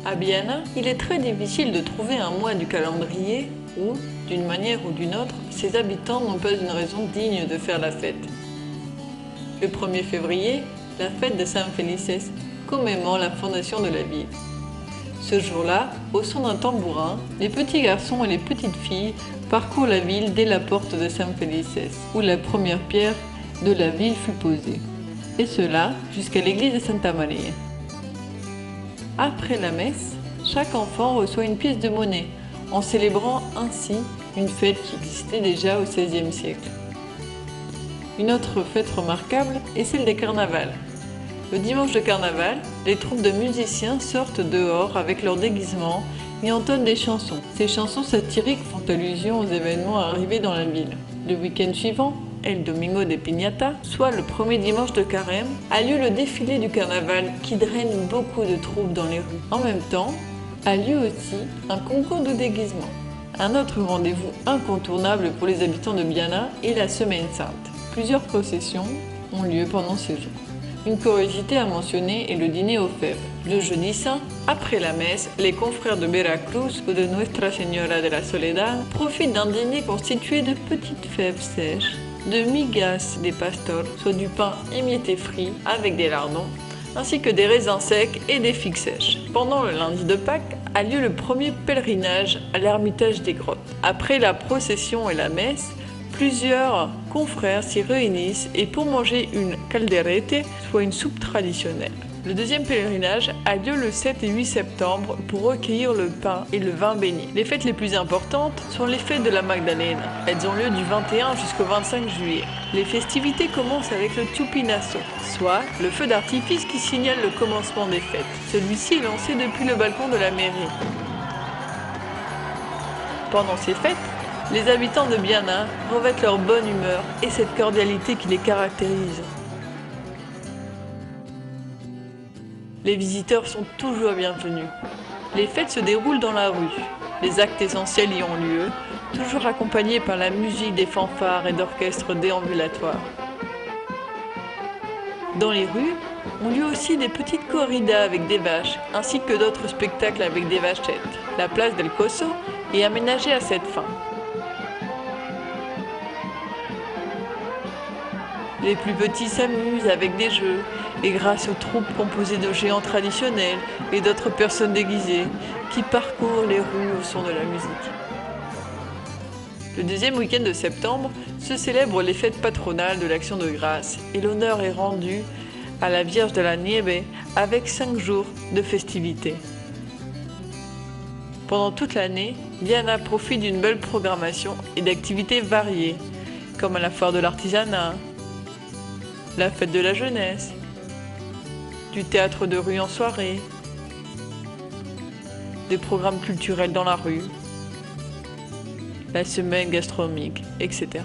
À Biana, il est très difficile de trouver un mois du calendrier où, d'une manière ou d'une autre, ses habitants n'ont pas une raison digne de faire la fête. Le 1er février, la fête de San Felices commémore la fondation de la ville. Ce jour-là, au son d'un tambourin, les petits garçons et les petites filles parcourent la ville dès la porte de San Felices, où la première pierre de la ville fut posée, et cela jusqu'à l'église de Santa Maria. Après la messe, chaque enfant reçoit une pièce de monnaie, en célébrant ainsi une fête qui existait déjà au XVIe siècle. Une autre fête remarquable est celle des carnavals. Le dimanche de carnaval, les troupes de musiciens sortent dehors avec leurs déguisements et entonnent des chansons. Ces chansons satiriques font allusion aux événements arrivés dans la ville. Le week-end suivant, El Domingo de Piñata, soit le premier dimanche de carême, a lieu le défilé du carnaval qui draine beaucoup de troupes dans les rues. En même temps, a lieu aussi un concours de déguisement. Un autre rendez-vous incontournable pour les habitants de Biana est la Semaine Sainte. Plusieurs processions ont lieu pendant ces jours. Une curiosité à mentionner est le dîner aux fèves. Le jeudi saint, après la messe, les confrères de Veracruz ou de Nuestra Señora de la Soledad profitent d'un dîner constitué de petites fèves sèches, de migas de pastor, soit du pain émietté frit avec des lardons, ainsi que des raisins secs et des figues sèches. Pendant le lundi de Pâques a lieu le premier pèlerinage à l'ermitage des grottes. Après la procession et la messe, plusieurs confrères s'y réunissent et pour manger une calderete, soit une soupe traditionnelle. Le deuxième pèlerinage a lieu le 7 et 8 septembre pour recueillir le pain et le vin béni. Les fêtes les plus importantes sont les fêtes de la Magdalena. Elles ont lieu du 21 jusqu'au 25 juillet. Les festivités commencent avec le Chupinazo, soit le feu d'artifice qui signale le commencement des fêtes. Celui-ci est lancé depuis le balcon de la mairie. Pendant ces fêtes, les habitants de Biana revêtent leur bonne humeur et cette cordialité qui les caractérise. Les visiteurs sont toujours bienvenus. Les fêtes se déroulent dans la rue. Les actes essentiels y ont lieu, toujours accompagnés par la musique des fanfares et d'orchestres déambulatoires. Dans les rues, ont lieu aussi des petites corridas avec des vaches, ainsi que d'autres spectacles avec des vachettes. La place del Coso est aménagée à cette fin. Les plus petits s'amusent avec des jeux et grâce aux troupes composées de géants traditionnels et d'autres personnes déguisées qui parcourent les rues au son de la musique. Le deuxième week-end de septembre se célèbrent les fêtes patronales de l'Action de grâce et l'honneur est rendu à la Vierge de la Nieve avec 5 jours de festivités. Pendant toute l'année, Biana profite d'une belle programmation et d'activités variées, comme la foire de l'artisanat, la fête de la jeunesse, du théâtre de rue en soirée, des programmes culturels dans la rue, la semaine gastronomique, etc.